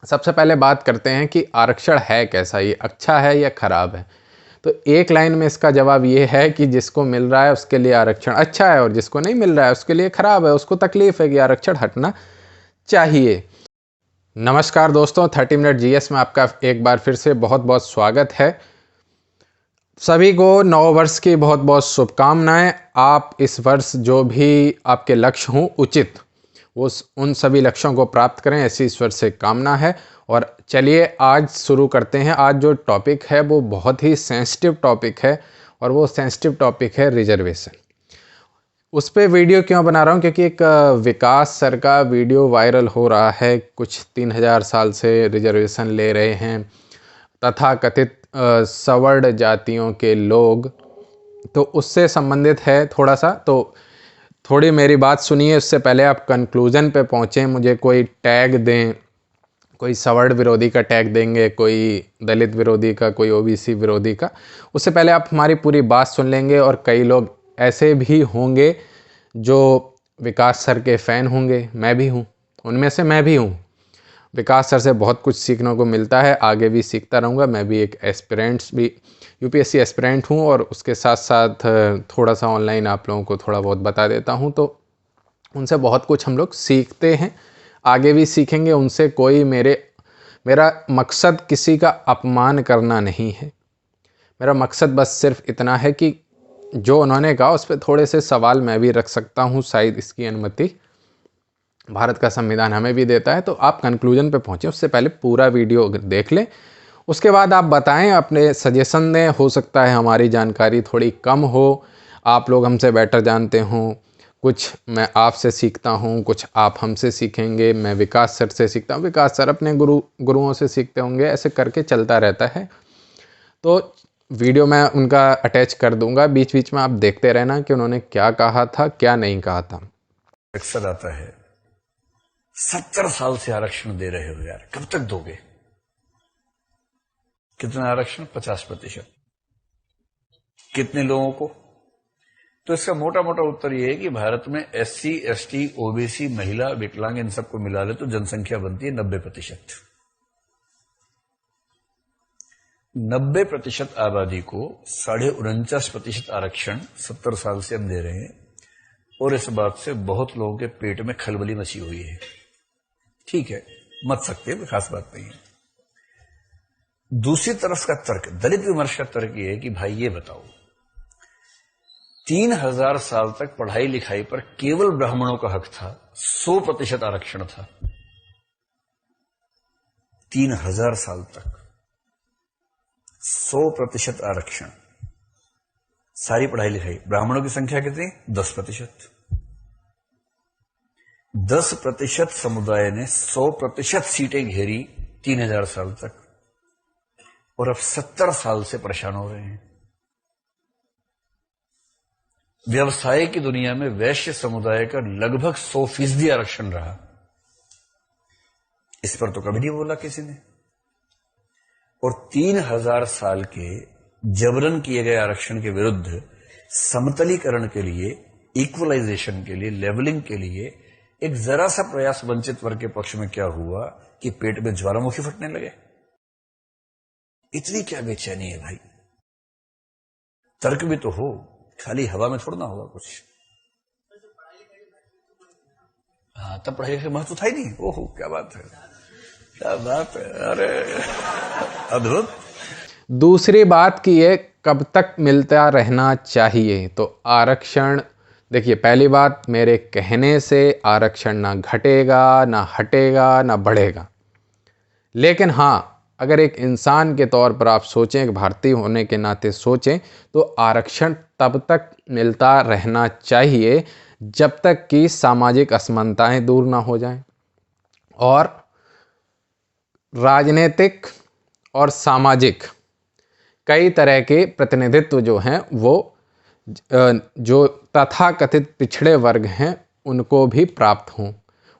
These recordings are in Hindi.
सबसे पहले बात करते हैं कि आरक्षण है कैसा, ये अच्छा है या ख़राब है। तो एक लाइन में इसका जवाब ये है कि जिसको मिल रहा है उसके लिए आरक्षण अच्छा है और जिसको नहीं मिल रहा है उसके लिए ख़राब है, उसको तकलीफ़ है कि आरक्षण हटना चाहिए। नमस्कार दोस्तों, 30 मिनट जीएस में आपका एक बार फिर से बहुत बहुत स्वागत है। सभी को नव वर्ष की बहुत बहुत शुभकामनाएं। आप इस वर्ष जो भी आपके लक्ष्य हों उचित, उन सभी लक्ष्यों को प्राप्त करें, ऐसी ईश्वर से कामना है। और चलिए आज शुरू करते हैं। आज जो टॉपिक है वो बहुत ही सेंसिटिव टॉपिक है और वो सेंसिटिव टॉपिक है रिजर्वेशन। उस पर वीडियो क्यों बना रहा हूँ, क्योंकि एक विकास सर का वीडियो वायरल हो रहा है। कुछ 3000 साल से रिजर्वेशन ले रहे हैं तथाकथित सवर्ण जातियों के लोग, तो उससे संबंधित है थोड़ा सा। तो थोड़ी मेरी बात सुनिए, उससे पहले आप कंक्लूजन पे पहुँचें। मुझे कोई टैग दें, कोई सवर्ण विरोधी का टैग देंगे, कोई दलित विरोधी का, कोई ओबीसी विरोधी का। उससे पहले आप हमारी पूरी बात सुन लेंगे। और कई लोग ऐसे भी होंगे जो विकास सर के फ़ैन होंगे, मैं भी हूँ, उनमें से मैं भी हूँ। विकास सर से बहुत कुछ सीखने को मिलता है, आगे भी सीखता रहूँगा। मैं भी एक एस्पिरेंट्स भी यूपीएससी एस्पिरेंट हूँ और उसके साथ साथ थोड़ा सा ऑनलाइन आप लोगों को थोड़ा बहुत बता देता हूँ। तो उनसे बहुत कुछ हम लोग सीखते हैं, आगे भी सीखेंगे उनसे। मेरा मकसद किसी का अपमान करना नहीं है। मेरा मकसद बस सिर्फ इतना है कि जो उन्होंने कहा उस पर थोड़े से सवाल मैं भी रख सकता हूँ, शायद इसकी अनुमति भारत का संविधान हमें भी देता है। तो आप कंक्लूजन पे पहुँचें, उससे पहले पूरा वीडियो देख लें, उसके बाद आप बताएं, अपने सजेशन दें। हो सकता है हमारी जानकारी थोड़ी कम हो, आप लोग हमसे बेटर जानते हों। कुछ मैं आपसे सीखता हूँ, कुछ आप हमसे सीखेंगे। मैं विकास सर से सीखता हूँ, विकास सर अपने गुरुओं से सीखते होंगे। ऐसे करके चलता रहता है। तो वीडियो मैं उनका अटैच कर दूंगा, बीच बीच में आप देखते रहना कि उन्होंने क्या कहा था, क्या नहीं कहा था। अक्सर आता है 70 साल से आरक्षण दे रहे हो यार, कब तक दोगे? कितना आरक्षण? 50%। कितने लोगों को? तो इसका मोटा मोटा उत्तर यह है कि भारत में एससी, एसटी, ओबीसी, महिला, विकलांग, इन सबको मिला ले तो जनसंख्या बनती है 90%। 90% आबादी को 49.5% आरक्षण 70 साल से हम दे रहे हैं। और इस बात से बहुत लोगों के पेट में खलबली मची हुई है। ठीक है, मत सकते, कोई खास बात नहीं है। दूसरी तरफ का तर्क, दलित विमर्श का तर्क यह है कि भाई ये बताओ, 3000 साल तक पढ़ाई लिखाई पर केवल ब्राह्मणों का हक था, 100% आरक्षण था। 3000 साल तक 100% आरक्षण, सारी पढ़ाई लिखाई। ब्राह्मणों की संख्या कितनी? 10%। 10% समुदाय ने 100% सीटें घेरी 3000 साल तक, और अब 70 साल से परेशान हो रहे हैं। व्यवसाय की दुनिया में वैश्य समुदाय का लगभग 100% आरक्षण रहा। इस पर तो कभी नहीं बोला किसी ने। और 3000 साल के जबरन किए गए आरक्षण के विरुद्ध समतलीकरण के लिए, इक्वलाइजेशन के लिए, लेवलिंग के लिए एक जरा सा प्रयास वंचित वर्ग के पक्ष में क्या हुआ कि पेट में ज्वालामुखी फटने लगे। इतनी क्या बेचैनी है भाई? तर्क भी तो हो, खाली हवा में थोड़ा ना होगा कुछ। हाँ, तब पढ़ाई का महत्व था ही नहीं। ओहो, क्या बात है, क्या बात है, अरे अद्भुत। दूसरी बात की ये कब तक मिलता रहना चाहिए। तो आरक्षण, देखिए पहली बात, मेरे कहने से आरक्षण ना घटेगा, ना हटेगा, ना बढ़ेगा। लेकिन हाँ, अगर एक इंसान के तौर पर आप सोचें, एक भारतीय होने के नाते सोचें, तो आरक्षण तब तक मिलता रहना चाहिए जब तक कि सामाजिक असमानताएं दूर ना हो जाएं और राजनीतिक और सामाजिक कई तरह के प्रतिनिधित्व जो हैं वो जो तथाकथित पिछड़े वर्ग हैं उनको भी प्राप्त हों,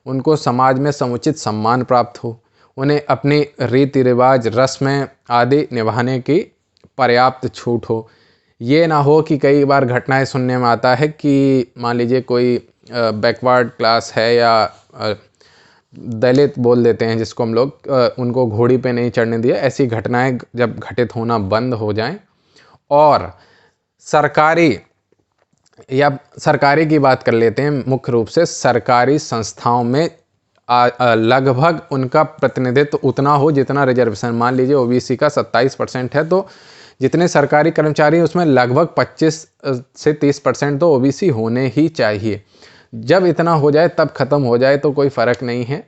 उनको समाज में समुचित सम्मान प्राप्त हो, उन्हें अपनी रीति रिवाज, रस्में आदि निभाने की पर्याप्त छूट हो। ये ना हो कि कई बार घटनाएं सुनने में आता है कि मान लीजिए कोई बैकवर्ड क्लास है या दलित बोल देते हैं जिसको हम लोग, उनको घोड़ी पे नहीं चढ़ने दिया, ऐसी घटनाएं जब घटित होना बंद हो जाएं और सरकारी की बात कर लेते हैं, मुख्य रूप से सरकारी संस्थाओं में लगभग उनका प्रतिनिधित्व उतना हो जितना रिजर्वेशन, मान लीजिए ओबीसी का 27% है तो जितने सरकारी कर्मचारी हैं उसमें लगभग 25 से 30% तो ओबीसी होने ही चाहिए। जब इतना हो जाए तब खत्म हो जाए तो कोई फ़र्क नहीं है,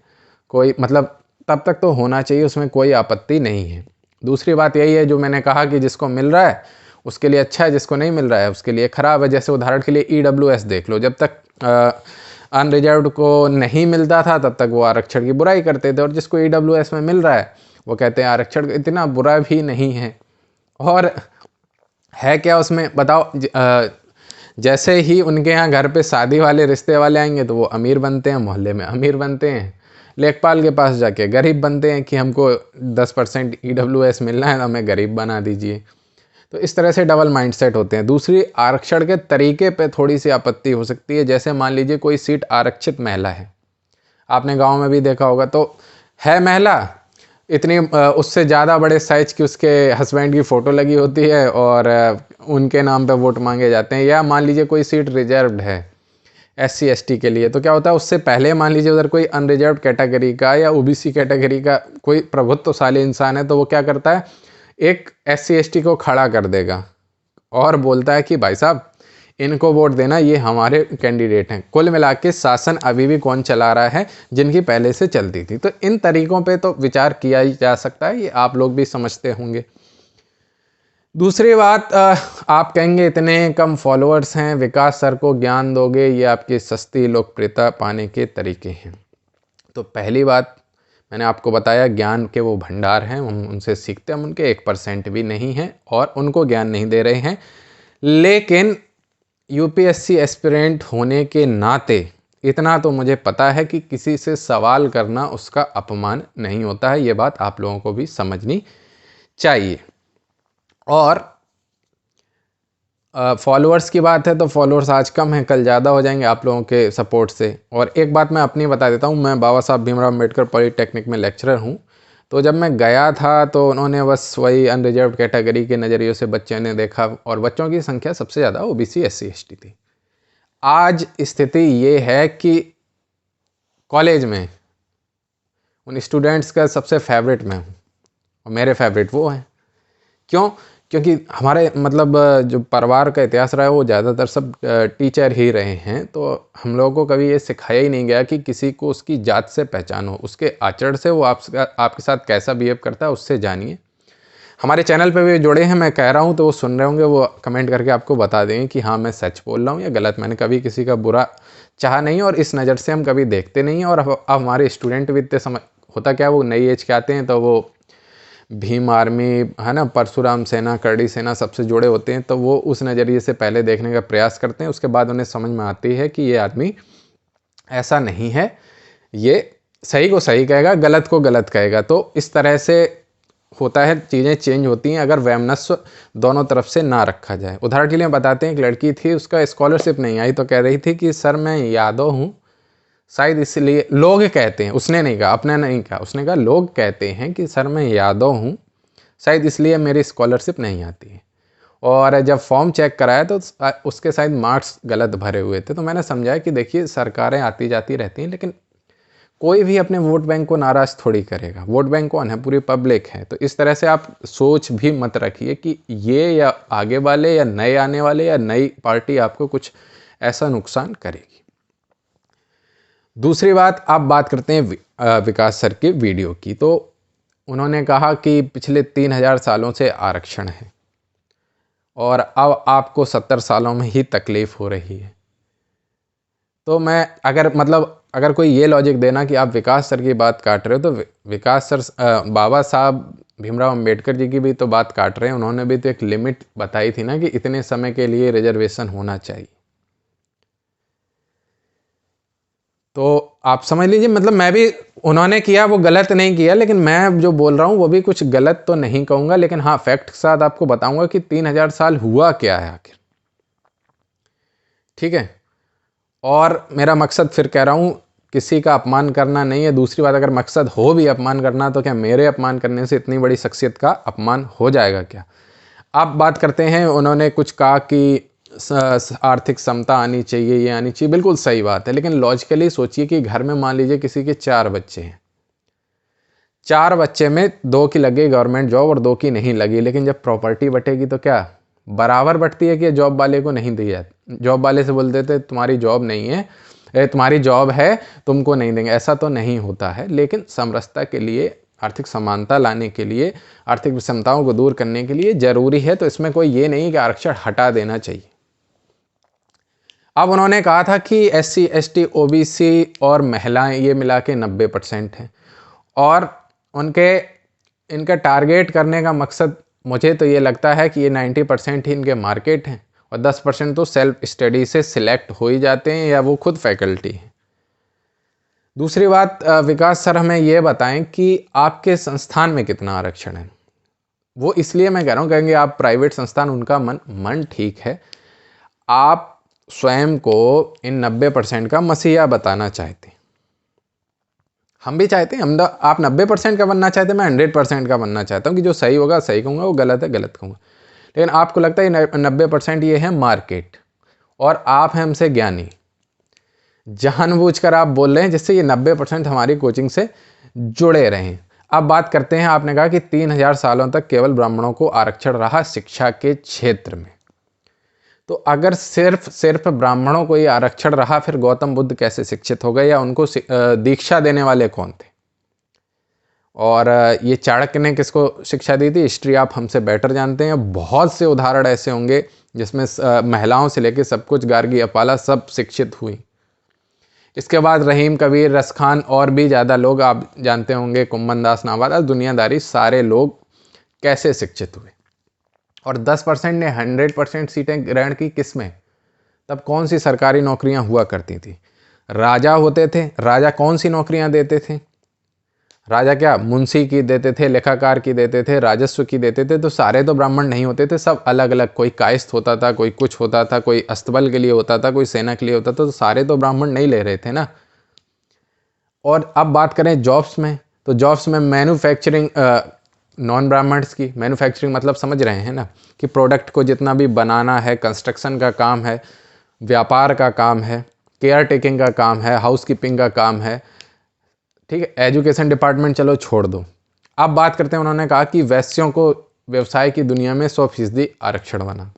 कोई मतलब तब तक तो होना चाहिए, उसमें कोई आपत्ति नहीं है। दूसरी बात यही है जो मैंने कहा कि जिसको मिल रहा है उसके लिए अच्छा है, जिसको नहीं मिल रहा है उसके लिए ख़राब है। जैसे उदाहरण के लिए ईडब्ल्यूएस देख लो, जब तक अनरिजर्व्ड को नहीं मिलता था तब तक वो आरक्षण की बुराई करते थे, और जिसको ईडब्ल्यूएस में मिल रहा है वो कहते हैं आरक्षण इतना बुरा भी नहीं है। और है क्या उसमें बताओ, जैसे ही उनके यहाँ घर पे शादी वाले रिश्ते वाले आएंगे तो वो अमीर बनते हैं, मोहल्ले में अमीर बनते हैं, लेखपाल के पास जाके गरीब बनते हैं कि हमको 10% ईडब्ल्यूएस मिलना है तो हमें गरीब बना दीजिए। तो इस तरह से डबल माइंडसेट होते हैं। दूसरी, आरक्षण के तरीके पे थोड़ी सी आपत्ति हो सकती है। जैसे मान लीजिए कोई सीट आरक्षित महिला है, आपने गांव में भी देखा होगा, तो है महिला इतनी उससे ज़्यादा बड़े साइज की उसके हस्बैंड की फ़ोटो लगी होती है और उनके नाम पे वोट मांगे जाते हैं। या मान लीजिए कोई सीट रिजर्व्ड है SC ST के लिए, तो क्या होता है उससे पहले मान लीजिए उधर कोई अनरिजर्व्ड कैटेगरी का या OBC कैटेगरी का कोई प्रभुत्वशाली इंसान है, तो वो क्या करता है एक SC ST को खड़ा कर देगा और बोलता है कि भाई साहब इनको वोट देना, ये हमारे कैंडिडेट हैं। कुल मिला के शासन अभी भी कौन चला रहा है, जिनकी पहले से चलती थी। तो इन तरीकों पे तो विचार किया ही जा सकता है, ये आप लोग भी समझते होंगे। दूसरी बात, आप कहेंगे इतने कम फॉलोअर्स हैं, विकास सर को ज्ञान दोगे, ये आपकी सस्ती लोकप्रियता पाने के तरीके हैं। तो पहली बात मैंने आपको बताया, ज्ञान के वो भंडार हैं, हम उनसे सीखते हैं, हम उनके 1% भी नहीं हैं और उनको ज्ञान नहीं दे रहे हैं। लेकिन UPSC एस्पिरेंट होने के नाते इतना तो मुझे पता है कि किसी से सवाल करना उसका अपमान नहीं होता है, ये बात आप लोगों को भी समझनी चाहिए। और फॉलोअर्स की बात है तो फॉलोअर्स आज कम हैं, कल ज़्यादा हो जाएंगे आप लोगों के सपोर्ट से। और एक बात मैं अपनी बता देता हूँ, मैं बाबा साहब भीमराव अम्बेडकर पॉलीटेक्निक में लेक्चरर हूँ। तो जब मैं गया था तो उन्होंने बस वही अनरिजर्व कैटेगरी के नज़रिए से बच्चे ने देखा, और बच्चों की संख्या सबसे ज़्यादा OBC SC ST थी। आज स्थिति ये है कि कॉलेज में उन स्टूडेंट्स का सबसे फेवरेट मैं हूँ और मेरे फेवरेट वो हैं। क्यों? क्योंकि हमारे मतलब जो परिवार का इतिहास रहा है वो ज़्यादातर सब टीचर ही रहे हैं। तो हम लोगों को कभी ये सिखाया ही नहीं गया कि किसी को उसकी जात से पहचान हो, उसके आचरण से, वो आपके साथ कैसा बिहेव करता है उससे जानिए। हमारे चैनल पे भी जुड़े हैं, मैं कह रहा हूँ तो वो सुन रहे होंगे, वो कमेंट करके आपको बता देंगे कि हाँ मैं सच बोल रहा हूँ या गलत। मैंने कभी किसी का बुरा चाहा नहीं और इस नज़र से हम कभी देखते नहीं हैं। और अब हमारे स्टूडेंट भी इतने समझ, होता क्या, वो नई एज के आते हैं तो वो भीम आर्मी है ना, परशुराम सेना, करड़ी सेना सबसे जुड़े होते हैं, तो वो उस नज़रिए से पहले देखने का प्रयास करते हैं। उसके बाद उन्हें समझ में आती है कि ये आदमी ऐसा नहीं है, ये सही को सही कहेगा, गलत को गलत कहेगा। तो इस तरह से होता है, चीज़ें चेंज होती हैं अगर वैमनस्य दोनों तरफ से ना रखा जाए। उदाहरण के लिए बताते हैं, एक लड़की थी, उसका स्कॉलरशिप नहीं आई तो कह रही थी कि सर मैं यादव हूँ, शायद इसलिए लोग कहते हैं, उसने नहीं कहा, अपने नहीं कहा, उसने कहा लोग कहते हैं कि सर मैं यादव हूँ, शायद इसलिए मेरी स्कॉलरशिप नहीं आती है। और जब फॉर्म चेक कराया तो उसके शायद मार्क्स गलत भरे हुए थे। तो मैंने समझाया कि देखिए सरकारें आती जाती रहती हैं, लेकिन कोई भी अपने वोट बैंक को नाराज़ थोड़ी करेगा। वोट बैंक कौन है? पूरी पब्लिक है। तो इस तरह से आप सोच भी मत रखिए कि ये या आगे वाले या नए आने वाले या नई पार्टी आपको कुछ ऐसा नुकसान करेगी। दूसरी बात, आप बात करते हैं विकास सर के वीडियो की, तो उन्होंने कहा कि पिछले 3000 सालों से आरक्षण है और अब आपको 70 सालों में ही तकलीफ़ हो रही है। तो मैं अगर कोई ये लॉजिक देना कि आप विकास सर की बात काट रहे हो, तो विकास सर बाबा साहब भीमराव अंबेडकर जी की भी तो बात काट रहे हैं। उन्होंने भी तो एक लिमिट बताई थी ना कि इतने समय के लिए रिजर्वेशन होना चाहिए। तो आप समझ लीजिए, मतलब मैं भी, उन्होंने किया वो गलत नहीं किया, लेकिन मैं जो बोल रहा हूँ वो भी कुछ गलत तो नहीं कहूँगा, लेकिन हाँ फैक्ट के साथ आपको बताऊँगा कि 3000 साल हुआ क्या है आखिर। ठीक है, और मेरा मकसद फिर कह रहा हूँ किसी का अपमान करना नहीं है। दूसरी बात, अगर मकसद हो भी अपमान करना तो क्या मेरे अपमान करने से इतनी बड़ी शख्सियत का अपमान हो जाएगा क्या। आप बात करते हैं, उन्होंने कुछ कहा कि आर्थिक समता आनी चाहिए, ये आनी चाहिए, बिल्कुल सही बात है, लेकिन लॉजिकली सोचिए कि घर में मान लीजिए किसी के 4 बच्चे हैं, 4 बच्चे में 2 की लग गई गवर्नमेंट जॉब और 2 की नहीं लगी, लेकिन जब प्रॉपर्टी बटेगी तो क्या बराबर बटती है कि जॉब वाले को नहीं दी जाती? जॉब वाले से बोल देते तुम्हारी जॉब नहीं है, तुम्हारी जॉब है तुमको नहीं देंगे, ऐसा तो नहीं होता है। लेकिन समरसता के लिए, आर्थिक समानता लाने के लिए, आर्थिक विषमताओं को दूर करने के लिए जरूरी है, तो इसमें कोई ये नहीं कि आरक्षण हटा देना चाहिए। अब उन्होंने कहा था कि SC ST OBC और महिलाएं ये मिला के 90% हैं, और इनका टारगेट करने का मकसद मुझे तो ये लगता है कि ये 90% ही इनके मार्केट हैं और 10% तो सेल्फ स्टडी से सिलेक्ट हो ही जाते हैं या वो खुद फैकल्टी हैं। दूसरी बात, विकास सर हमें ये बताएं कि आपके संस्थान में कितना आरक्षण है। वो इसलिए मैं कह रहा हूँ, कहेंगे आप प्राइवेट संस्थान, उनका मन ठीक है, आप स्वयं को इन 90% का मसीहा बताना चाहते हैं। हम भी चाहते हैं, आप 90% का बनना चाहते हैं, मैं 100% का बनना चाहता हूँ कि जो सही होगा सही कहूँगा, वो गलत है गलत कहूँगा। लेकिन आपको लगता है 90% ये है मार्केट और आप हैं हमसे ज्ञानी, जानबूझकर आप बोल रहे हैं जिससे ये 90% हमारी कोचिंग से जुड़े रहें। अब बात करते हैं, आपने कहा कि 3000 सालों तक केवल ब्राह्मणों को आरक्षण रहा शिक्षा के क्षेत्र में, तो अगर सिर्फ ब्राह्मणों को ये आरक्षण रहा, फिर गौतम बुद्ध कैसे शिक्षित हो गए या उनको दीक्षा देने वाले कौन थे? और ये चाणक्य ने किसको शिक्षा दी थी? हिस्ट्री आप हमसे बेटर जानते हैं। बहुत से उदाहरण ऐसे होंगे जिसमें महिलाओं से लेकर सब कुछ, गार्गी अपाला सब शिक्षित हुई। इसके बाद रहीम, कबीर, रसखान और भी ज़्यादा लोग आप जानते होंगे, कुम्भन दास नावादा, दुनियादारी, सारे लोग कैसे शिक्षित हुए। और 10% ने 100% सीटें ग्रहण की किस में? तब कौन सी सरकारी नौकरियां हुआ करती थी? राजा होते थे, राजा कौन सी नौकरियां देते थे? राजा क्या मुंशी की देते थे, लेखाकार की देते थे, राजस्व की देते थे। तो सारे तो ब्राह्मण नहीं होते थे, सब अलग अलग, कोई कायस्थ होता था, कोई कुछ होता था, कोई अस्तबल के लिए होता था, कोई सेना के लिए होता था, तो सारे तो ब्राह्मण नहीं ले रहे थे ना। और अब बात करें जॉब्स में, तो जॉब्स में मैन्युफैक्चरिंग, नॉन ब्राह्मण्स की मैन्युफैक्चरिंग मतलब समझ रहे हैं ना, कि प्रोडक्ट को जितना भी बनाना है, कंस्ट्रक्शन का काम है, व्यापार का काम है, केयर टेकिंग का काम है, हाउसकीपिंग का काम है, ठीक है। एजुकेशन डिपार्टमेंट चलो छोड़ दो। अब बात करते हैं, उन्होंने कहा कि वैश्यों को व्यवसाय की दुनिया में 100% आरक्षण बना।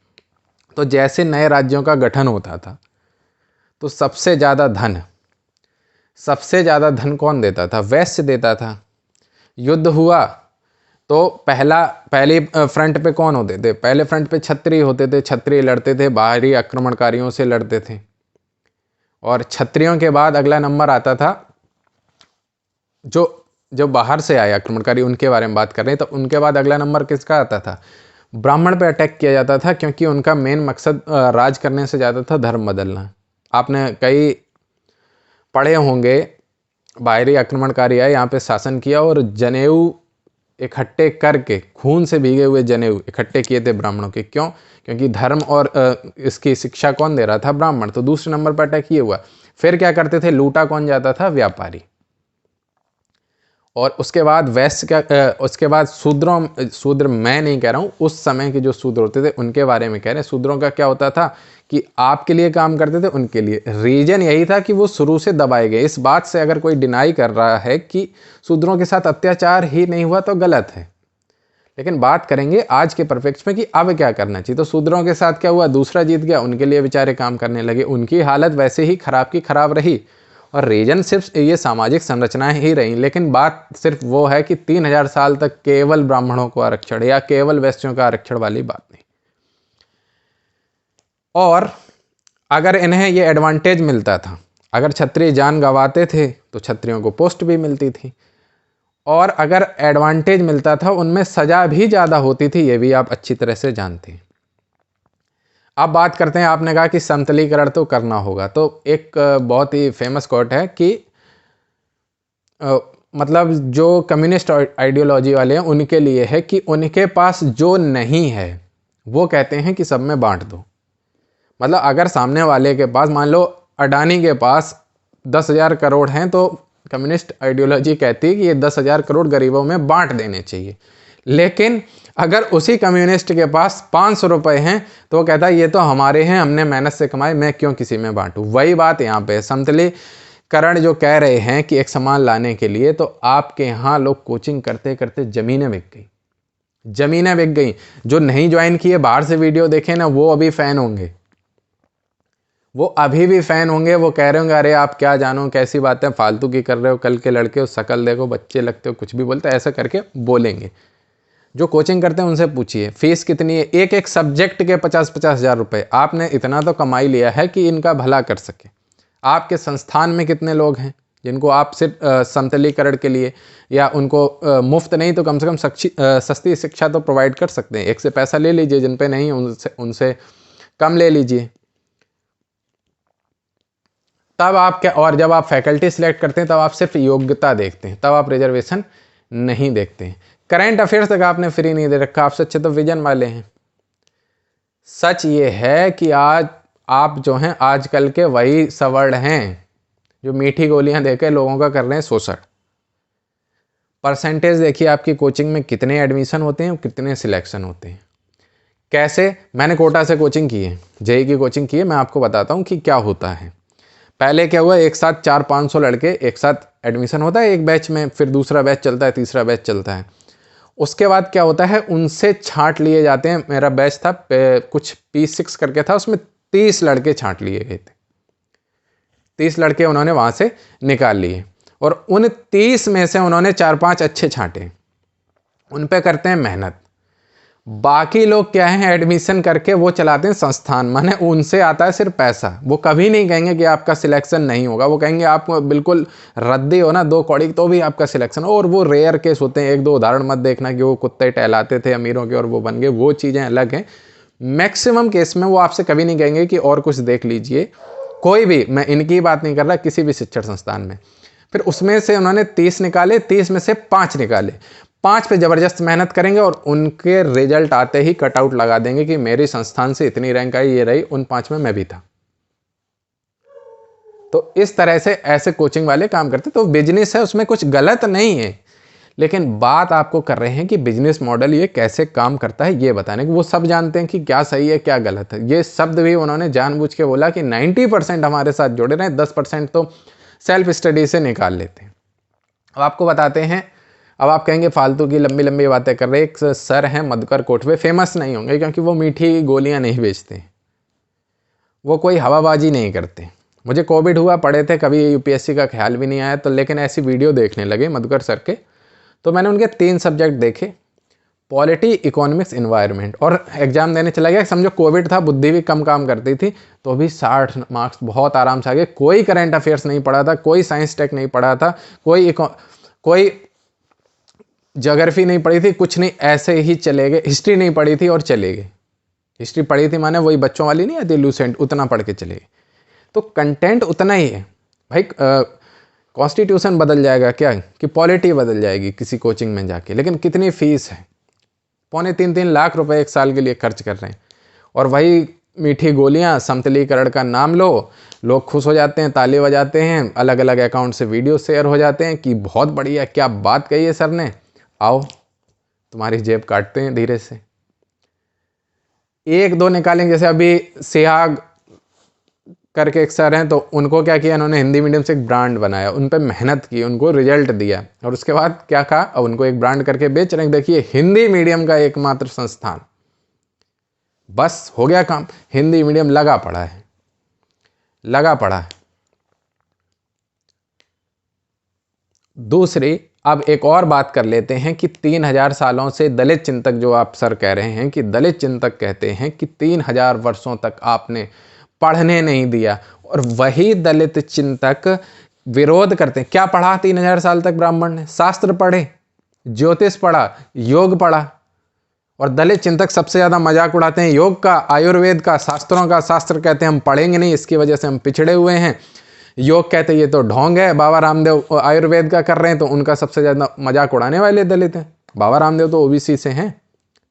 तो जैसे नए राज्यों का गठन होता था तो सबसे ज़्यादा धन कौन देता था? वैश्य देता था। युद्ध हुआ तो पहली फ्रंट पे कौन होते थे? पहले फ्रंट पे क्षत्रिय होते थे, क्षत्रिय लड़ते थे, बाहरी आक्रमणकारियों से लड़ते थे। और क्षत्रियों के बाद अगला नंबर आता था जो बाहर से आए आक्रमणकारी, उनके बारे में बात कर रहे हैं। तो उनके बाद अगला नंबर किसका आता था? ब्राह्मण पे अटैक किया जाता था, क्योंकि उनका मेन मकसद राज करने से ज़्यादा था धर्म बदलना। आपने कई पढ़े होंगे, बाहरी आक्रमणकारी आए, यहाँ पे शासन किया और जनेऊ इकट्ठे करके, खून से भीगे हुए जनेऊ इकट्ठे किए थे ब्राह्मणों के। क्यों? क्योंकि धर्म और इसकी शिक्षा कौन दे रहा था? ब्राह्मण। तो दूसरे नंबर पर अटैक ये हुआ। फिर क्या करते थे? लूटा कौन जाता था? व्यापारी। और उसके बाद उसके बाद शूद्र मैं नहीं कह रहा हूँ, उस समय के जो शूद्र होते थे उनके बारे में कह रहे हैं। शूद्रों का क्या होता था कि आपके लिए काम करते थे, उनके लिए। रीजन यही था कि वो शुरू से दबाए गए। इस बात से अगर कोई डिनाई कर रहा है कि शूद्रों के साथ अत्याचार ही नहीं हुआ तो गलत है। लेकिन बात करेंगे आज के परिप्रेक्ष्य में कि अब क्या करना चाहिए। तो शूद्रों के साथ क्या हुआ? दूसरा जीत गया, उनके लिए बेचारे काम करने लगे, उनकी हालत वैसे ही खराब की खराब रही। और रीजन सिर्फ ये सामाजिक संरचनाएं ही रही। लेकिन बात सिर्फ वो है कि 3000 साल तक केवल ब्राह्मणों को आरक्षण या केवल वैश्यों का आरक्षण वाली बात नहीं। और अगर इन्हें ये एडवांटेज मिलता था, अगर क्षत्रिय जान गंवाते थे तो क्षत्रियों को पोस्ट भी मिलती थी, और अगर एडवांटेज मिलता था उनमें सजा भी ज़्यादा होती थी, ये भी आप अच्छी तरह से जानते हैं। अब बात करते हैं, आपने कहा कि समतलीकरण तो करना होगा। तो एक बहुत ही फेमस कोट है कि मतलब जो कम्युनिस्ट आइडियोलॉजी वाले हैं उनके लिए है कि उनके पास जो नहीं है वो कहते हैं कि सब में बांट दो। मतलब अगर सामने वाले के पास, मान लो अडानी के पास 10,000 करोड़ हैं तो कम्युनिस्ट आइडियोलॉजी कहती है कि ये 10,000 करोड़ गरीबों में बांट देने चाहिए। लेकिन अगर उसी कम्युनिस्ट के पास 500 रुपये हैं तो वो कहता है ये तो हमारे हैं, हमने मेहनत से कमाए, मैं क्यों किसी में बांटूं। वही बात यहाँ पे समतलीकरण जो कह रहे हैं कि एक समान लाने के लिए, तो आपके यहाँ लोग कोचिंग करते करते ज़मीनें बिक गई, ज़मीनें बिक गई। जो नहीं ज्वाइन किए बाहर से वीडियो देखे ना, वो अभी फ़ैन होंगे, वो अभी भी फ़ैन होंगे। वो कह रहे होंगे अरे आप क्या जानो, कैसी बातें फालतू की कर रहे हो, कल के लड़के हो, शकल देखो, बच्चे लगते हो, कुछ भी बोलते, ऐसा करके बोलेंगे। जो कोचिंग करते हैं उनसे पूछिए फीस कितनी है, एक एक सब्जेक्ट के 50-50 हज़ार रुपये। आपने इतना तो कमाई लिया है कि इनका भला कर सके। आपके संस्थान में कितने लोग हैं जिनको आप सिर्फ समतलीकरण के लिए या उनको मुफ्त नहीं तो कम से कम सस्ती शिक्षा तो प्रोवाइड कर सकते हैं। एक से पैसा ले लीजिए, जिन पे नहीं उनसे कम ले लीजिए। तब आप क्या, और जब आप फैकल्टी सिलेक्ट करते हैं तब आप सिर्फ योग्यता देखते हैं, तब आप रिजर्वेशन नहीं देखते हैं। करंट अफेयर्स तक आपने फ्री नहीं दे रखा, आपसे अच्छे तो विजन वाले हैं। सच ये है कि आज आप जो हैं आजकल के वही सवर्ण हैं जो मीठी गोलियां देकर लोगों का कर रहे हैं शोषण। परसेंटेज देखिए आपकी कोचिंग में कितने एडमिशन होते हैं, कितने सिलेक्शन होते हैं। कैसे, मैंने कोटा से कोचिंग की है, जेई की कोचिंग की है, मैं आपको बताता हूँ कि क्या होता है। पहले क्या हुआ, एक साथ 400-500 लड़के एक साथ एडमिशन होता है एक बैच में, फिर दूसरा बैच चलता है, तीसरा बैच चलता है। उसके बाद क्या होता है, उनसे छांट लिए जाते हैं। मेरा बैच था कुछ P6 करके था, उसमें 30 लड़के छांट लिए गए थे। 30 लड़के उन्होंने वहाँ से निकाल लिए और उन 30 में से उन्होंने 4-5 अच्छे छांटे, उन पे करते हैं मेहनत। बाकी लोग क्या है, एडमिशन करके वो चलाते हैं संस्थान, माने उनसे आता है सिर्फ पैसा। वो कभी नहीं कहेंगे कि आपका सिलेक्शन नहीं होगा, वो कहेंगे आप बिल्कुल रद्दी हो ना 2 कौड़ी तो भी आपका सिलेक्शन हो। और वो रेयर केस होते हैं, 1-2 उदाहरण मत देखना कि वो कुत्ते टहलाते थे अमीरों के और वो बन गए, वो चीज़ें अलग हैं। मैक्सिमम केस में वो आपसे कभी नहीं कहेंगे कि और कुछ देख लीजिए। कोई भी, मैं इनकी बात नहीं कर रहा, किसी भी शिक्षण संस्थान में। फिर उसमें से उन्होंने 30 निकाले, 30 में से 5 निकाले, 5 पे ज़बरदस्त मेहनत करेंगे और उनके रिजल्ट आते ही कटआउट लगा देंगे कि मेरी संस्थान से इतनी रैंक आई, ये रही, उन 5 में मैं भी था। तो इस तरह से ऐसे कोचिंग वाले काम करते। तो बिजनेस है, उसमें कुछ गलत नहीं है, लेकिन बात आपको कर रहे हैं कि बिजनेस मॉडल ये कैसे काम करता है ये बताने की। वो सब जानते हैं कि क्या सही है क्या गलत है। ये शब्द भी उन्होंने जानबूझ के बोला कि 90% हमारे साथ जुड़े रहे, 10% तो सेल्फ स्टडी से निकाल लेते हैं। अब आपको बताते हैं, अब आप कहेंगे फालतू की लंबी लंबी बातें कर रहे। एक सर हैं मधुकर कोठवे, फेमस नहीं होंगे क्योंकि वो मीठी गोलियां नहीं बेचते, वो कोई हवाबाजी नहीं करते। मुझे कोविड हुआ, पढ़े थे, कभी यूपीएससी का ख्याल भी नहीं आया, तो लेकिन ऐसी वीडियो देखने लगे मधुकर सर के, तो मैंने उनके 3 सब्जेक्ट देखे, पॉलिटी, इकोनॉमिक्स, इन्वायरमेंट, और एग्जाम देने चला गया। समझो कोविड था, बुद्धि भी कम काम करती थी, तो भी 60 मार्क्स बहुत आराम से आ गए। कोई करंट अफेयर्स नहीं पढ़ा था, कोई साइंस टेक नहीं पढ़ा था, कोई ज्योग्राफी नहीं पढ़ी थी, कुछ नहीं, ऐसे ही चले गए। हिस्ट्री नहीं पढ़ी थी और चले गए। हिस्ट्री पढ़ी थी माने वही बच्चों वाली नहीं आती लूसेंट, उतना पढ़ के चले गए। तो कंटेंट उतना ही है भाई। कॉन्स्टिट्यूशन बदल जाएगा क्या कि पॉलिटी बदल जाएगी किसी कोचिंग में जाके, लेकिन कितनी फीस है, 2.5-3 लाख रुपए एक साल के लिए खर्च कर रहे हैं। और वही मीठी गोलियां, समतलीकरण का नाम लो, लोग खुश हो जाते हैं, ताली बजाते हैं, अलग अलग अकाउंट से वीडियो शेयर हो जाते हैं कि बहुत बढ़िया, क्या बात कही है सर ने, आओ तुम्हारी जेब काटते हैं धीरे से। 1-2 निकालेंगे, जैसे अभी सिहाग करके एक सर हैं, तो उनको क्या किया, उन्होंने हिंदी मीडियम से एक ब्रांड बनाया, उन पर मेहनत की, उनको रिजल्ट दिया, और उसके बाद क्या कहा, अब उनको एक ब्रांड करके बेच रहे हैं। देखिए हिंदी मीडियम का एकमात्र संस्थान, बस हो गया काम। हिंदी मीडियम लगा पड़ा है, लगा पड़ा है। दूसरी, अब एक और बात कर लेते हैं कि 3000 सालों से दलित चिंतक, जो आप सर कह रहे हैं कि दलित चिंतक कहते हैं कि 3000 वर्षों तक आपने पढ़ने नहीं दिया, और वही दलित चिंतक विरोध करते हैं। क्या पढ़ा 3000 साल तक ब्राह्मण ने? शास्त्र पढ़े, ज्योतिष पढ़ा, योग पढ़ा। और दलित चिंतक सबसे ज़्यादा मजाक उड़ाते हैं योग का, आयुर्वेद का, शास्त्रों का। शास्त्र कहते हैं हम पढ़ेंगे नहीं, इसकी वजह से हम पिछड़े हुए हैं। योग कहते हैं ये तो ढोंग है। बाबा रामदेव आयुर्वेद का कर रहे हैं, तो उनका सबसे ज़्यादा मजाक उड़ाने वाले दलित हैं। बाबा रामदेव तो ओबीसी से हैं,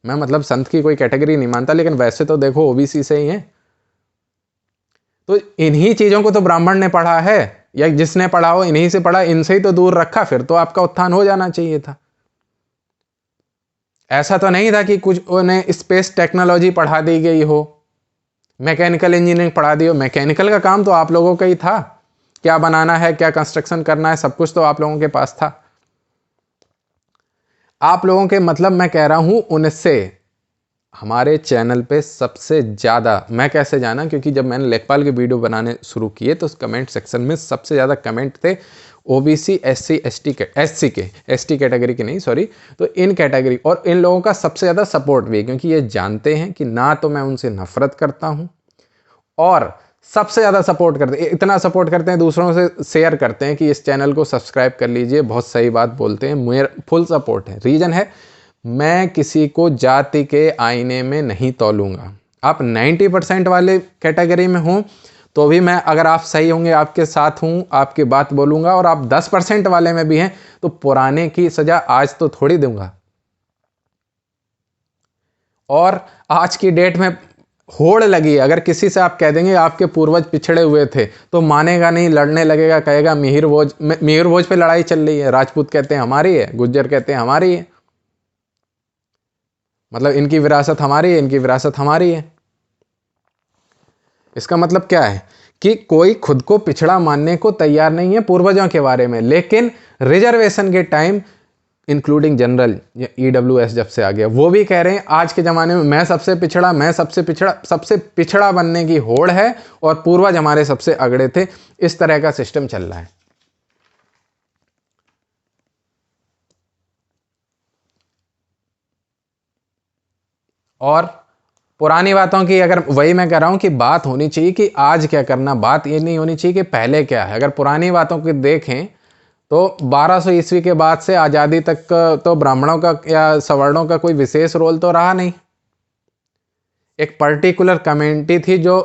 मैं मतलब संत की कोई कैटेगरी नहीं मानता, लेकिन वैसे तो देखो ओबीसी से ही हैं। तो इन्हीं चीज़ों को तो ब्राह्मण ने पढ़ा है, या जिसने पढ़ा हो इन्हीं से पढ़ा, इनसे ही तो दूर रखा, फिर तो आपका उत्थान हो जाना चाहिए था। ऐसा तो नहीं था कि कुछ उन्हें स्पेस टेक्नोलॉजी पढ़ा दी गई हो, मैकेनिकल इंजीनियरिंग पढ़ा दी हो। मैकेनिकल का काम तो आप लोगों का ही था, क्या बनाना है, क्या कंस्ट्रक्शन करना है, सब कुछ तो आप लोगों के पास था। आप लोगों के मतलब मैं कह रहा हूं उनसे हमारे चैनल पे सबसे ज़्यादा, मैं कैसे जाना, क्योंकि जब मैंने लेखपाल के वीडियो बनाने शुरू किए तो उस कमेंट सेक्शन में सबसे ज़्यादा कमेंट थे ओबीसी एससी एसटी कैटेगरी के नहीं, सॉरी, तो इन कैटेगरी, और इन लोगों का सबसे ज़्यादा सपोर्ट भी, क्योंकि ये जानते हैं कि ना तो मैं उनसे नफरत करता हूँ, और सबसे ज़्यादा सपोर्ट करते हैं, इतना सपोर्ट करते हैं, दूसरों से शेयर करते हैं कि इस चैनल को सब्सक्राइब कर लीजिए, बहुत सही बात बोलते हैं, मेरा फुल सपोर्ट है। रीज़न है, मैं किसी को जाति के आईने में नहीं तौलूंगा। आप 90% वाले कैटेगरी में हो तो भी मैं, अगर आप सही होंगे, आपके साथ हूं, आपकी बात बोलूंगा, और आप 10% वाले में भी हैं तो पुराने की सजा आज तो थोड़ी दूंगा। और आज की डेट में होड़ लगी है, अगर किसी से आप कह देंगे आपके पूर्वज पिछड़े हुए थे तो मानेगा नहीं, लड़ने लगेगा, कहेगा मिहिर भोज पे लड़ाई चल रही है, राजपूत कहते हैं हमारी है, गुज्जर कहते हैं हमारी है, मतलब इनकी विरासत हमारी है, इनकी विरासत हमारी है। इसका मतलब क्या है कि कोई खुद को पिछड़ा मानने को तैयार नहीं है पूर्वजों के बारे में, लेकिन रिजर्वेशन के टाइम इंक्लूडिंग जनरल या ईडब्ल्यूएस जब से आ गया, वो भी कह रहे हैं आज के ज़माने में मैं सबसे पिछड़ा, मैं सबसे पिछड़ा बनने की होड़ है, और पूर्वज हमारे सबसे अगड़े थे। इस तरह का सिस्टम चल रहा है। और पुरानी बातों की, अगर वही मैं कह रहा हूं कि बात होनी चाहिए कि आज क्या करना, बात ये नहीं होनी चाहिए कि पहले क्या है। अगर पुरानी बातों को देखें तो 1200 ईस्वी के बाद से आज़ादी तक तो ब्राह्मणों का या सवर्णों का कोई विशेष रोल तो रहा नहीं। एक पर्टिकुलर कम्युनिटी थी जो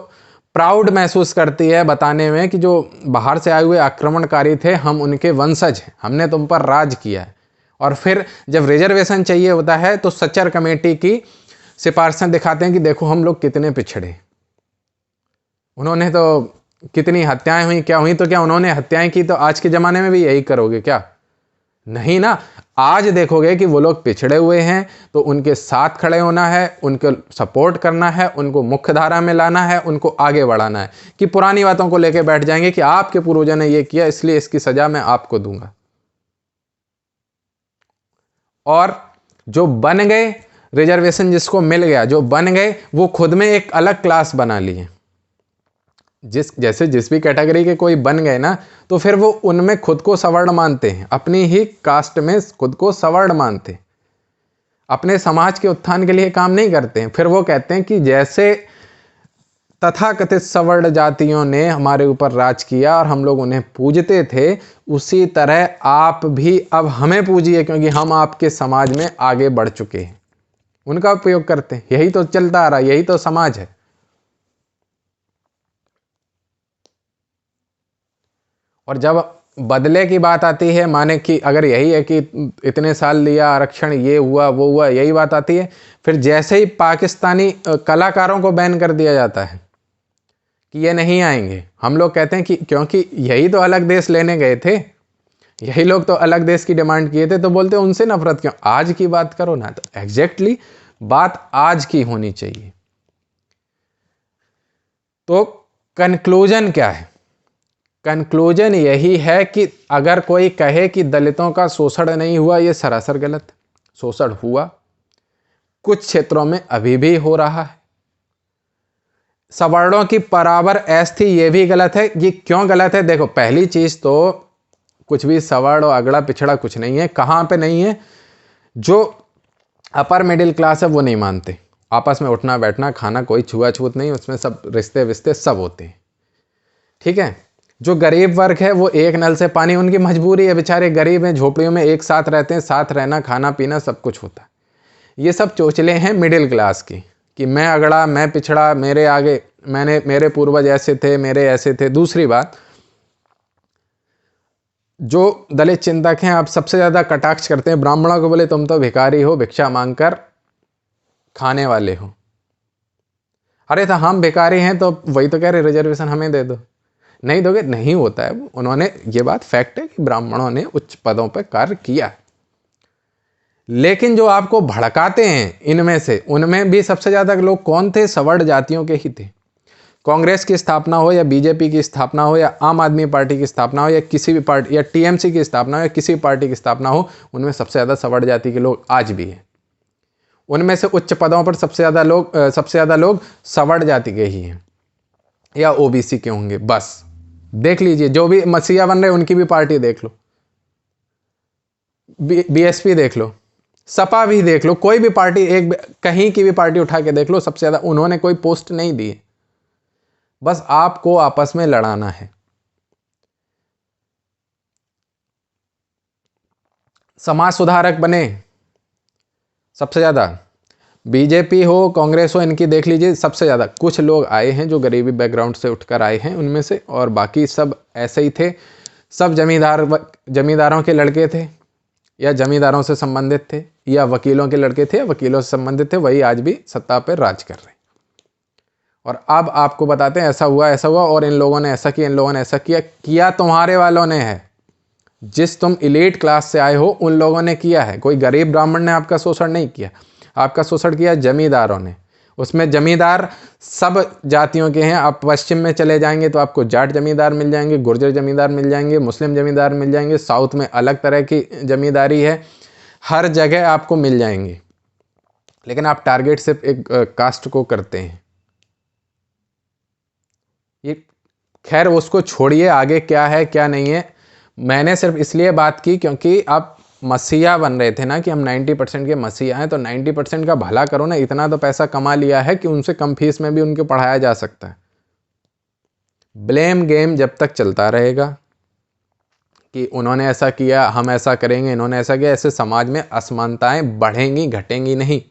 प्राउड महसूस करती है बताने में कि जो बाहर से आए हुए आक्रमणकारी थे, हम उनके वंशज हैं, हमने तुम पर राज किया है। और फिर जब रिजर्वेशन चाहिए होता है तो सच्चर कमेटी की सिफारिशें दिखाते हैं कि देखो हम लोग कितने पिछड़े, उन्होंने तो कितनी हत्याएं हुई, क्या हुई, तो क्या उन्होंने हत्याएं की तो आज के ज़माने में भी यही करोगे क्या? नहीं ना। आज देखोगे कि वो लोग पिछड़े हुए हैं तो उनके साथ खड़े होना है, उनको सपोर्ट करना है, उनको मुख्य धारा में लाना है, उनको आगे बढ़ाना है। कि पुरानी बातों को लेकर बैठ जाएंगे कि आपके पूर्वजों ने ये किया इसलिए इसकी सजा मैं आपको दूंगा। और जो बन गए, रिजर्वेशन जिसको मिल गया, जो बन गए, वो खुद में एक अलग क्लास बना लिए। जिस भी कैटेगरी के कोई बन गए ना, तो फिर वो उनमें खुद को सवर्ण मानते हैं, अपनी ही कास्ट में खुद को सवर्ण मानते हैं, अपने समाज के उत्थान के लिए काम नहीं करते हैं। फिर वो कहते हैं कि जैसे तथाकथित सवर्ण जातियों ने हमारे ऊपर राज किया और हम लोग उन्हें पूजते थे, उसी तरह आप भी अब हमें पूजिए क्योंकि हम आपके समाज में आगे बढ़ चुके हैं। उनका उपयोग करते हैं। यही तो चलता आ रहा, यही तो समाज है। और जब बदले की बात आती है, माने कि अगर यही है कि इतने साल लिया आरक्षण, ये हुआ वो हुआ, यही बात आती है, फिर जैसे ही पाकिस्तानी कलाकारों को बैन कर दिया जाता है कि ये नहीं आएंगे, हम लोग कहते हैं कि क्योंकि यही तो अलग देश लेने गए थे, यही लोग तो अलग देश की डिमांड किए थे, तो बोलते हैं उनसे नफरत क्यों, आज की बात करो ना। तो एग्जैक्टली बात आज की होनी चाहिए। तो कंक्लूजन क्या है? कंक्लूजन यही है कि अगर कोई कहे कि दलितों का शोषण नहीं हुआ, यह सरासर गलत है। शोषण हुआ, कुछ क्षेत्रों में अभी भी हो रहा है। सवर्णों की बराबर ऐश थी, यह भी गलत है। ये क्यों गलत है? देखो, पहली चीज तो कुछ भी सवर्ण और अगड़ा पिछड़ा कुछ नहीं है। कहां पे नहीं है? जो अपर मिडिल क्लास है वो नहीं मानते, आपस में उठना बैठना खाना कोई छुआछूत नहीं, उसमें सब रिश्ते विश्ते सब होते हैं, ठीक है। जो गरीब वर्ग है वो एक नल से पानी, उनकी मजबूरी है, बेचारे गरीब हैं, झोपड़ियों में एक साथ रहते हैं, साथ रहना खाना पीना सब कुछ होता है। ये सब चोचले हैं मिडिल क्लास की कि मैं अगड़ा, मैं पिछड़ा, मेरे आगे, मेरे पूर्वज ऐसे थे, मेरे ऐसे थे। दूसरी बात, जो दलित चिंतक हैं आप सबसे ज़्यादा कटाक्ष करते हैं ब्राह्मणों को, बोले तुम तो भिखारी हो, भिक्षा मांगकर खाने वाले हो। अरे तो हम भिखारी हैं तो वही तो कह रहे रिजर्वेशन हमें दे दो। नहीं दोगे, नहीं होता है। उन्होंने, ये बात फैक्ट है कि ब्राह्मणों ने उच्च पदों पर कार्य किया, लेकिन जो आपको भड़काते हैं इनमें से, उनमें भी सबसे ज़्यादा लोग कौन थे? सवर्ण जातियों के ही थे। कांग्रेस की स्थापना हो या बीजेपी की स्थापना हो या आम आदमी पार्टी की स्थापना हो या किसी भी पार्टी या टीएमसी की स्थापना हो या किसी पार्टी की स्थापना हो, उनमें सबसे ज़्यादा सवर्ण जाति के लोग आज भी हैं। उनमें से उच्च पदों पर सबसे ज़्यादा लोग सवर्ण जाति के ही हैं या ओबीसी के होंगे। बस देख लीजिए, जो भी मसीहा बन रहे उनकी भी पार्टी देख लो, बीएसपी देख लो, सपा भी देख लो, कोई भी पार्टी, एक कहीं की भी पार्टी उठा के देख लो, सबसे ज़्यादा उन्होंने कोई पोस्ट नहीं दी है। बस आपको आपस में लड़ाना है। समाज सुधारक बने सबसे ज़्यादा, बीजेपी हो कांग्रेस हो, इनकी देख लीजिए सबसे ज़्यादा कुछ लोग आए हैं जो गरीबी बैकग्राउंड से उठकर आए हैं उनमें से, और बाकी सब ऐसे ही थे। सब जमींदारों के लड़के थे या जमींदारों से संबंधित थे, या वकीलों के लड़के थे, वकीलों से संबंधित थे, वही आज भी सत्ता पर राज कर रहे हैं। और अब आपको बताते हैं ऐसा हुआ और इन लोगों ने ऐसा किया, इन लोगों ने ऐसा किया तुम्हारे वालों ने है। जिस तुम इलीट क्लास से आए हो उन लोगों ने किया है। कोई गरीब ब्राह्मण ने आपका शोषण नहीं किया, आपका शोषण किया जमींदारों ने। उसमें जमींदार सब जातियों के हैं। आप पश्चिम में चले जाएंगे तो आपको जाट जमींदार मिल जाएंगे, गुर्जर जमींदार मिल जाएंगे, मुस्लिम जमींदार मिल जाएंगे, साउथ में अलग तरह की जमींदारी है, हर जगह आपको मिल जाएंगे। लेकिन आप टारगेट सिर्फ एक कास्ट को करते हैं। ये खैर उसको छोड़िए, आगे क्या है क्या नहीं है। मैंने सिर्फ इसलिए बात की क्योंकि आप मसीहा बन रहे थे ना कि हम 90% के मसीहा हैं, तो 90% का भला करो ना। इतना तो पैसा कमा लिया है कि उनसे कम फीस में भी उनको पढ़ाया जा सकता है। ब्लेम गेम जब तक चलता रहेगा कि उन्होंने ऐसा किया, हम ऐसा करेंगे, इन्होंने ऐसा किया, ऐसे समाज में असमानताएं बढ़ेंगी, घटेंगी नहीं।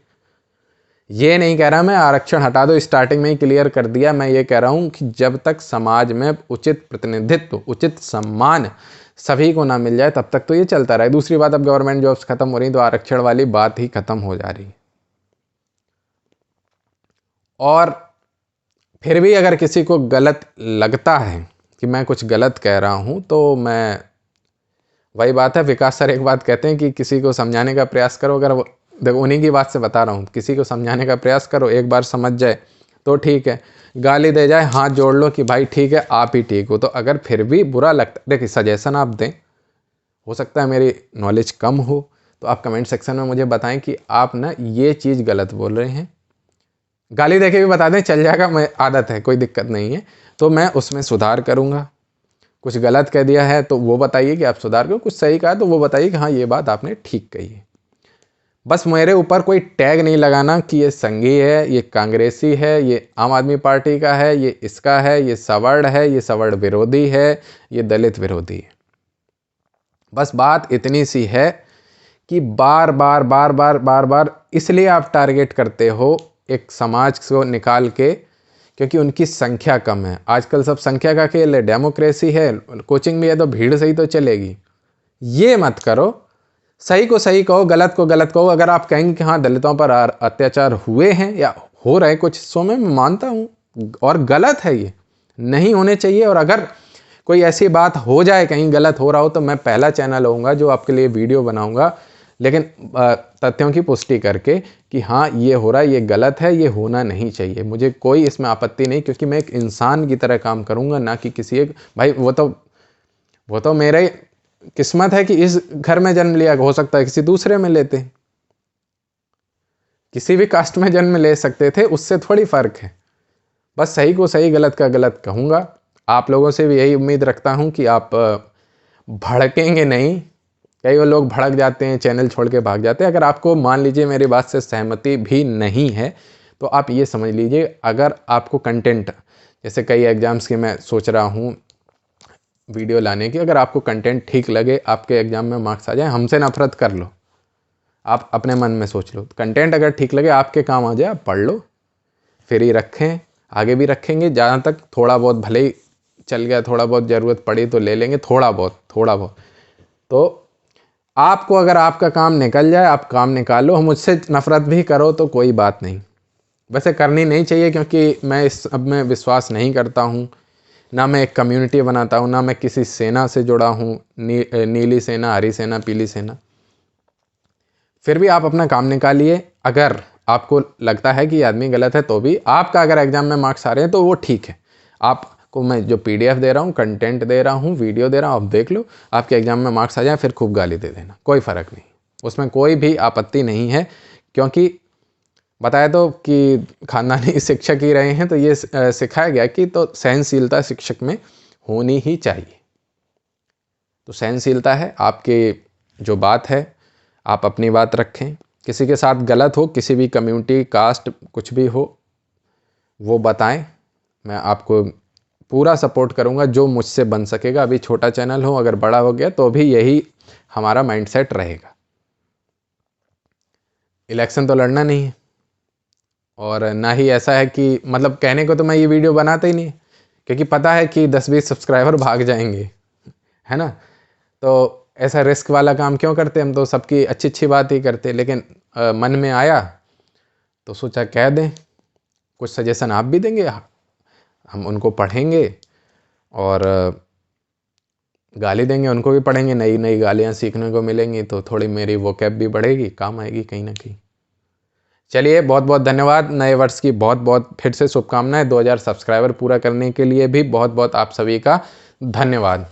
ये नहीं कह रहा मैं आरक्षण हटा दो, स्टार्टिंग में ही क्लियर कर दिया। मैं ये कह रहा हूँ कि जब तक समाज में उचित प्रतिनिधित्व, उचित सम्मान सभी को ना मिल जाए तब तक तो ये चलता रहे। दूसरी बात, अब गवर्नमेंट जॉब्स खत्म हो रही तो आरक्षण वाली बात ही खत्म हो जा रही है। और फिर भी अगर किसी को गलत लगता है कि मैं कुछ गलत कह रहा हूँ, तो मैं, वही बात है, विकास सर एक बात कहते हैं कि किसी को समझाने का प्रयास करो। अगर वो, देखो उन्हीं की बात से बता रहा हूँ, किसी को समझाने का प्रयास करो, एक बार समझ जाए तो ठीक है, गाली दे जाए हाथ जोड़ लो कि भाई ठीक है आप ही ठीक हो। तो अगर फिर भी बुरा लगता, देखिए सजेशन आप दें, हो सकता है मेरी नॉलेज कम हो, तो आप कमेंट सेक्शन में मुझे बताएं कि आप ना ये चीज़ गलत बोल रहे हैं। गाली दे के भी बता दें, चल जाएगा, मैं आदत है, कोई दिक्कत नहीं है, तो मैं उसमें सुधार करूँगा। कुछ गलत कह दिया है तो वो बताइए कि आप सुधार करो, कुछ सही कहा तो वो बताइए कि हाँ ये बात आपने ठीक कही है। बस मेरे ऊपर कोई टैग नहीं लगाना कि ये संघी है, ये कांग्रेसी है, ये आम आदमी पार्टी का है, ये इसका है, ये सवर्ण है, ये सवर्ण विरोधी है, ये दलित विरोधी है। बस बात इतनी सी है कि बार बार बार बार बार बार इसलिए आप टारगेट करते हो एक समाज को निकाल के, क्योंकि उनकी संख्या कम है। आजकल सब संख्या का खेल है, डेमोक्रेसी है, कोचिंग भी है तो भीड़ सही तो चलेगी। ये मत करो, सही को सही कहो, गलत को गलत कहो। अगर आप कहेंगे कि हाँ दलितों पर अत्याचार हुए हैं या हो रहे कुछ हिस्सों में, मैं मानता हूँ और गलत है, ये नहीं होने चाहिए। और अगर कोई ऐसी बात हो जाए कहीं गलत हो रहा हो तो मैं पहला चैनल होऊंगा जो आपके लिए वीडियो बनाऊंगा, लेकिन तथ्यों की पुष्टि करके कि हाँ ये हो रहा है, ये गलत है, ये होना नहीं चाहिए। मुझे कोई इसमें आपत्ति नहीं, क्योंकि मैं एक इंसान की तरह काम करूँगा, ना कि किसी एक, भाई वो तो मेरे किस्मत है कि इस घर में जन्म लिया, हो सकता है किसी दूसरे में लेते, किसी भी कास्ट में जन्म ले सकते थे, उससे थोड़ी फर्क है। बस सही को सही, गलत का गलत कहूँगा। आप लोगों से भी यही उम्मीद रखता हूँ कि आप भड़केंगे नहीं। कई वो लोग भड़क जाते हैं, चैनल छोड़ के भाग जाते हैं। अगर आपको मान लीजिए मेरी बात से सहमति भी नहीं है तो आप ये समझ लीजिए, अगर आपको कंटेंट, जैसे कई एग्जाम्स की मैं सोच रहा हूँ वीडियो लाने की, अगर आपको कंटेंट ठीक लगे, आपके एग्जाम में मार्क्स आ जाए, हमसे नफरत कर लो, आप अपने मन में सोच लो, कंटेंट अगर ठीक लगे, आपके काम आ जाए, आप पढ़ लो, फ्री रखें, आगे भी रखेंगे। जहाँ तक थोड़ा बहुत भले ही चल गया, थोड़ा बहुत ज़रूरत पड़ी तो ले लेंगे, थोड़ा बहुत। तो आपको अगर आपका काम निकल जाए, आप काम निकालो, मुझसे नफरत भी करो तो कोई बात नहीं। वैसे करनी नहीं चाहिए, क्योंकि मैं इस अब में विश्वास नहीं करता हूँ ना मैं एक कम्युनिटी बनाता हूँ, ना मैं किसी सेना से जुड़ा हूँ, नीली सेना, हरी सेना, पीली सेना। फिर भी आप अपना काम निकालिए। अगर आपको लगता है कि ये आदमी गलत है तो भी आपका अगर एग्जाम में मार्क्स आ रहे हैं तो वो ठीक है। आपको मैं जो PDF दे रहा हूँ, कंटेंट दे रहा हूँ, वीडियो दे रहा हूँ, आप देख लो, आपके एग्जाम में मार्क्स आ जाए फिर खूब गाली दे देना, कोई फ़र्क नहीं, उसमें कोई भी आपत्ति नहीं है। क्योंकि बताया तो कि खानदानी शिक्षक ही रहे हैं, तो ये सिखाया गया कि तो सहनशीलता शिक्षक में होनी ही चाहिए। तो सहनशीलता है, आपकी जो बात है आप अपनी बात रखें, किसी के साथ गलत हो, किसी भी कम्युनिटी, कास्ट, कुछ भी हो, वो बताएं, मैं आपको पूरा सपोर्ट करूंगा जो मुझसे बन सकेगा। अभी छोटा चैनल हो, अगर बड़ा हो गया तो भी यही हमारा माइंडसेट रहेगा। इलेक्शन तो लड़ना नहीं है, और ना ही ऐसा है कि मतलब कहने को तो मैं ये वीडियो बनाता ही नहीं, क्योंकि पता है कि 10-20 सब्सक्राइबर भाग जाएंगे, है ना। तो ऐसा रिस्क वाला काम क्यों करते, हम तो सबकी अच्छी अच्छी बात ही करते। लेकिन मन में आया तो सोचा कह दें, कुछ सजेशन आप भी देंगे, हम उनको पढ़ेंगे और गाली देंगे, उनको भी पढ़ेंगे, नई नई गालियाँ सीखने को मिलेंगी, तो थोड़ी मेरी वोकैब भी बढ़ेगी, काम आएगी कहीं ना कहीं। चलिए, बहुत बहुत धन्यवाद। नए वर्ष की बहुत बहुत फिर से शुभकामनाएं। 2000 सब्सक्राइबर पूरा करने के लिए भी बहुत बहुत आप सभी का धन्यवाद।